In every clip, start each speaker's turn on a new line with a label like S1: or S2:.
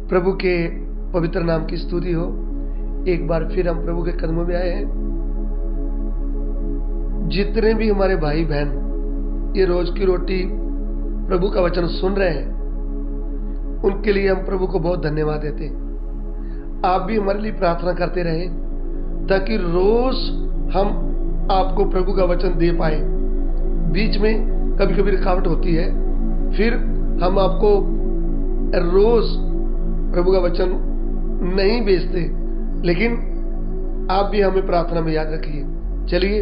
S1: प्रभु के पवित्र नाम की स्तुति हो। एक बार फिर हम प्रभु के कदमों में आए हैं। जितने भी हमारे भाई बहन ये रोज की रोटी प्रभु का वचन सुन रहे हैं, उनके लिए हम प्रभु को बहुत धन्यवाद देते हैं। आप भी हमारे लिए प्रार्थना करते रहे ताकि रोज हम आपको प्रभु का वचन दे पाए। बीच में कभी कभी रुकावट होती है, फिर हम आपको रोज प्रभु का वचन नहीं भेजते, लेकिन आप भी हमें प्रार्थना में याद रखिए। चलिए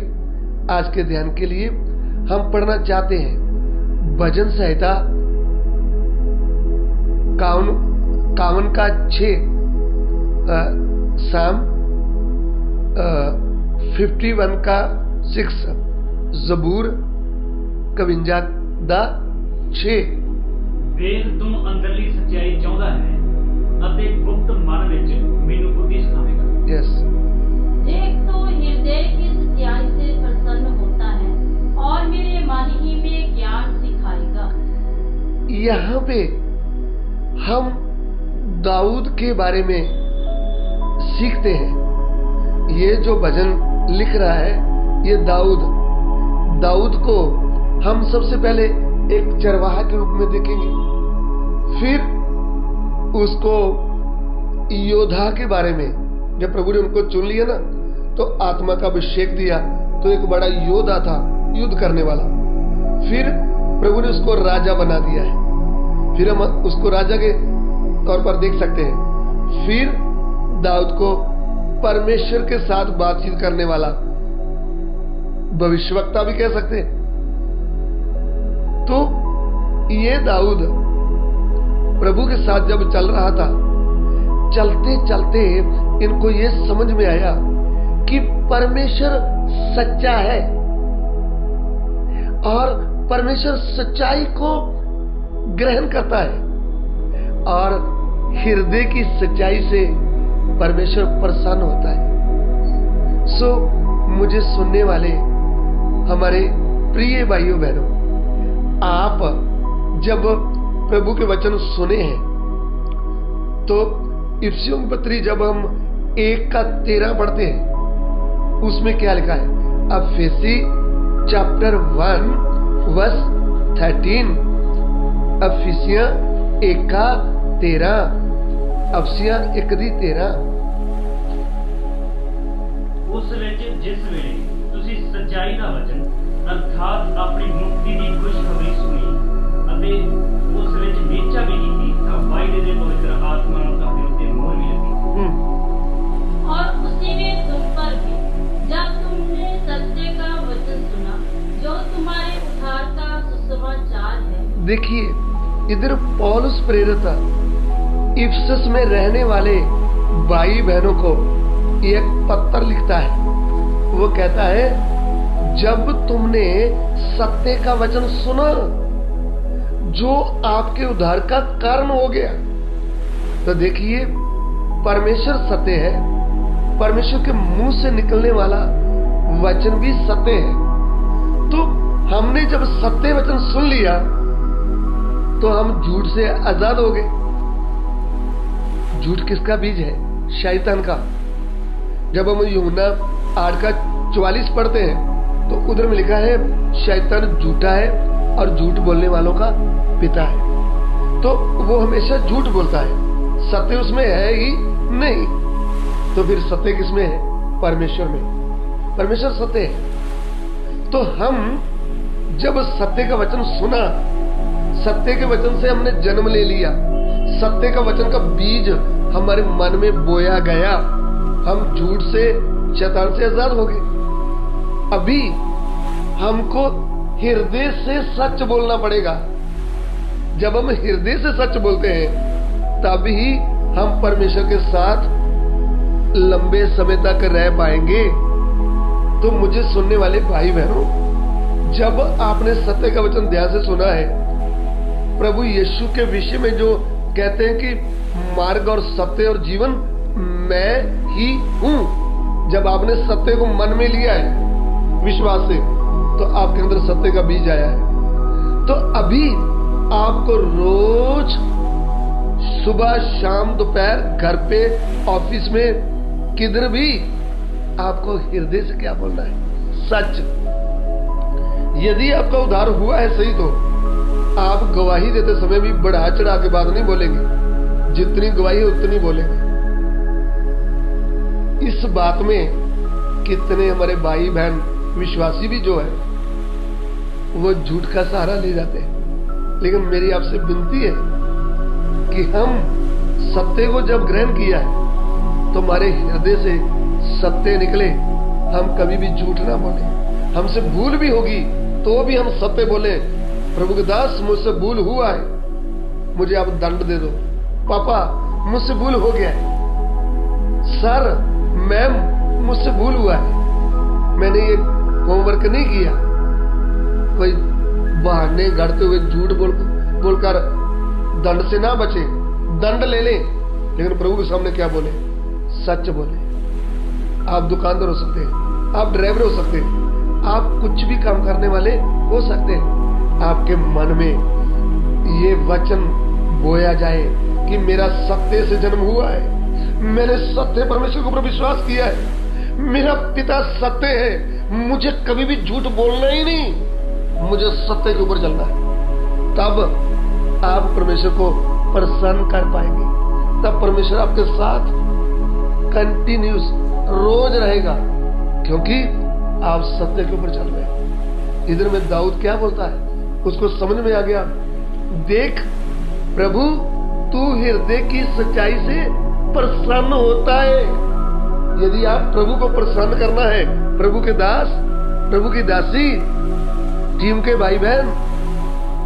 S1: आज के ध्यान के लिए हम पढ़ना चाहते हैं भजन संहिता 51 का 6, साम 51 का 6, जबूर 51 ਦਾ 6।
S2: ਵੇਖ ਤੂੰ ਅੰਦਰਲੀ ਸੱਚਾਈ ਚਾਹੁੰਦਾ ਹੈ ਅਤੇ ਗੁਪਤ ਮਨ ਵਿੱਚ ਮੈਨੂੰ ਬੁੱਧੀ ਸਿਖਾਵੇਗਾ।
S1: यस,
S3: देख तो हृदय की सच्चाई से प्रसन्न होता है और मेरे मन ही में ज्ञान सिखाएगा।
S1: यहाँ पे हम दाऊद के बारे में सीखते हैं। ये जो भजन लिख रहा है ये दाऊद को हम सबसे पहले एक चरवाहा के रूप में देखेंगे, फिर उसको योद्धा के बारे में, जब प्रभु ने उनको चुन लिया ना तो आत्मा का अभिषेक दिया तो एक बड़ा योद्धा था, युद्ध करने वाला। फिर प्रभु ने उसको राजा बना दिया है, फिर हम उसको राजा के तौर पर देख सकते हैं। फिर दाऊद को परमेश्वर के साथ बातचीत करने वाला भविष्यवक्ता भी कह सकते हैं। तो ये दाऊद प्रभु के साथ जब चल रहा था, चलते चलते इनको ये समझ में आया कि परमेश्वर सच्चा है और परमेश्वर सच्चाई को ग्रहण करता है और हृदय की सच्चाई से परमेश्वर प्रसन्न होता है। सो मुझे सुनने वाले हमारे प्रिय भाइयों बहनों, आप जब प्रभु के वचन सुने हैं तो इफिसियों की पत्री जब हम 1:13 पढ़ते हैं, उसमें क्या लिखा है? इफिसी चैप्टर 1 वर्स 13। इफिसियां 1:13, इफिसियां 1:13।
S2: ਉਸ ਵਿੱਚ ਜਿਸ ਵੇਲੇ ਤੁਸੀਂ ਸੱਚਾਈ ਦਾ ਵਚਨ ਅਰਥਾਤ ਆਪਣੀ ਮੁਕਤੀ ਦੀ ਖੁਸ਼ਖਬਰੀ ਸੁਣੀ ਅਤੇ ਉਸ ਵਿੱਚ ਨਿਸ਼ਚਾ ਵੀ ਕੀਤੀ ਤਾਂ ਵਾਅਦੇ ਦੇ ਪਵਿੱਤਰ ਆਤਮਾ ਨੂੰ ਤੁਹਾਡੇ ਉੱਤੇ ਮੋਹਰ ਵੀ ਲੱਗੀ।
S3: और उसी में तुम पर भी, जब तुमने सत्य का वचन सुना जो तुम्हारे उद्धार का सुसमाचार है।
S1: देखिए इधर पौलुस प्रेरित इफिसस में रहने वाले भाई बहनों को एक पत्र लिखता है। वो कहता है जब तुमने सत्य का वचन सुना जो आपके उद्धार का कारण हो गया। तो देखिए परमेश्वर सत्य है, परमेश्वर के मुंह से निकलने वाला वचन भी सत्य है। तो हमने जब सत्य वचन सुन लिया तो हम झूठ से आजाद हो गए। झूठ किसका बीज है? शैतान का। जब हम यूहन्ना 8:44 पढ़ते हैं तो उधर में लिखा है शैतान झूठा है और झूठ बोलने वालों का पिता है। तो वो हमेशा झूठ बोलता है, सत्य उसमें है ही नहीं। तो फिर सत्य किसमें है? परमेश्वर में। परमेश्वर सत्य है। तो हम जब सत्य का वचन सुना, सत्य के वचन से हमने जन्म ले लिया, सत्य का वचन का बीज हमारे मन में बोया गया, हम झूठ से शैतान से आजाद हो गए। अभी हमको हृदय से सच बोलना पड़ेगा। जब हम हृदय से सच बोलते हैं तभी हम परमेश्वर के साथ लंबे समय तक रह पाएंगे। तो मुझे सुनने वाले भाई बहनों, जब आपने सत्य का वचन ध्यान से सुना है, प्रभु यीशु के विषय में जो कहते हैं कि मार्ग और सत्य और जीवन मैं ही हूं, जब आपने सत्य को मन में लिया है विश्वास से, तो आपके अंदर सत्य का बीज आया है। तो अभी आपको रोज सुबह शाम दोपहर, घर पे, ऑफिस में, किधर भी आपको हृदय से क्या बोलना है? सच। यदि आपका उद्धार हुआ है सही, तो आप गवाही देते समय भी बढ़ा चढ़ा के बात नहीं बोलेंगे, जितनी गवाही है उतनी बोलेंगे। इस बात में कितने हमारे भाई बहन विश्वासी भी जो है वो झूठ का सहारा ले जाते हैं। लेकिन मेरी आपसे विनती है कि हम सत्य को जब ग्रहण किया है तो हमारे हृदय से सत्य निकले, हम कभी भी झूठ ना बोले। हमसे भूल भी होगी तो भी हम सत्य बोले, प्रभु के दास मुझसे भूल हुआ है, मुझे आप दंड दे दो। पापा मुझसे भूल हो गया है, सर मैम मुझसे भूल हुआ है, मैंने ये होमवर्क नहीं किया। कोई बहाने गढ़ते हुए झूठ बोलकर दंड से ना बचे, दंड ले ले, लेकिन प्रभु के सामने क्या बोले? सच बोले। आप दुकानदार हो सकते हैं, आप ड्राइवर हो सकते हैं, आप कुछ भी काम करने वाले हो सकते हैं। आपके मन में ये वचन बोया जाए कि मेरा सत्य से जन्म हुआ है, मैंने सत्य परमेश्वर के ऊपर विश्वास किया है, मेरा पिता सत्य है, मुझे कभी भी झूठ बोलना ही नहीं, मुझे सत्य के ऊपर चलना है। तब आप परमेश्वर को प्रसन्न कर पाएंगे, तब परमेश्वर आपके साथ कंटिन्यूस रोज रहेगा, क्योंकि आप सत्य के ऊपर चल रहे हैं। इधर में दाऊद क्या बोलता है, उसको समझ में आ गया, देख प्रभु तू हृदय की सच्चाई से प्रसन्न होता है। यदि आप प्रभु को प्रसन्न करना है, प्रभु के दास, प्रभु की दासी, टीम के भाई बहन,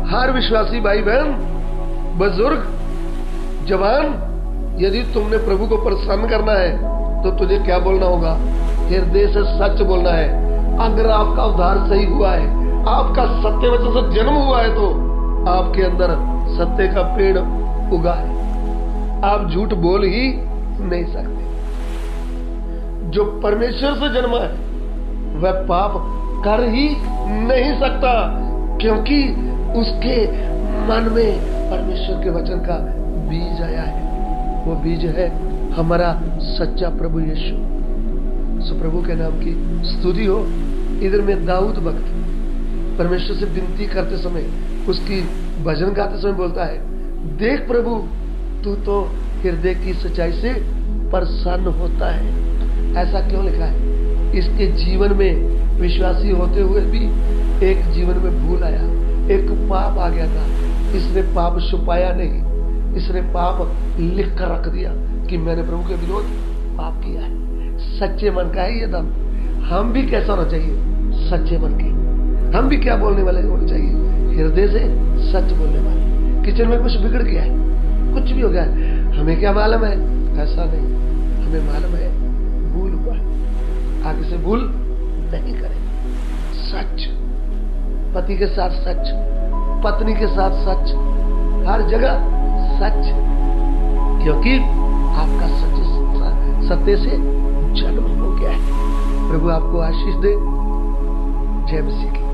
S1: हर विश्वासी भाई बहन, बुजुर्ग, जवान, यदि तुमने प्रभु को प्रसन्न करना है तो तुझे क्या बोलना होगा? हृदय से सच बोलना है। अगर आपका उद्धार सही हुआ है, आपका सत्य वचन से जन्म हुआ है, तो आपके अंदर सत्य का पेड़ उगा है, आप झूठ बोल ही नहीं सकते। जो परमेश्वर से जन्मा है वह पाप कर ही नहीं सकता, क्योंकि उसके मन में परमेश्वर के वचन का बीज आया है। वो बीज है हमारा सच्चा प्रभु यीशु। सो प्रभु के नाम की स्तुति हो। इधर में दाऊद भक्त परमेश्वर से विनती करते समय, उसकी भजन गाते समय बोलता है, देख प्रभु तू तो हृदय की सच्चाई से प्रसन्न होता है। ऐसा क्यों लिखा है? इसके जीवन में विश्वासी होते हुए भी एक जीवन में भूल आया, एक पाप आ गया था। इसने पाप छुपाया नहीं, इसने पाप लिख कर रख दिया कि मैंने प्रभु के विरोध पाप किया है। सच्चे मन का है ये दम। हम भी कैसा होना चाहिए? सच्चे मन के। हम भी क्या बोलने वाले होने चाहिए? हृदय से सच बोलने वाले। किचन में कुछ बिगड़ गया है, कुछ भी हो गया है, हमें क्या मालूम है? ऐसा नहीं, हमें मालूम है भूल हुआ है, आगे से भूल नहीं करेंगे। सच, पति के साथ सच, पत्नी के साथ सच, हर जगह सच, क्योंकि आपका सत्य से जन्म हो गया है। प्रभु आपको आशीष दे। जय मसीह की।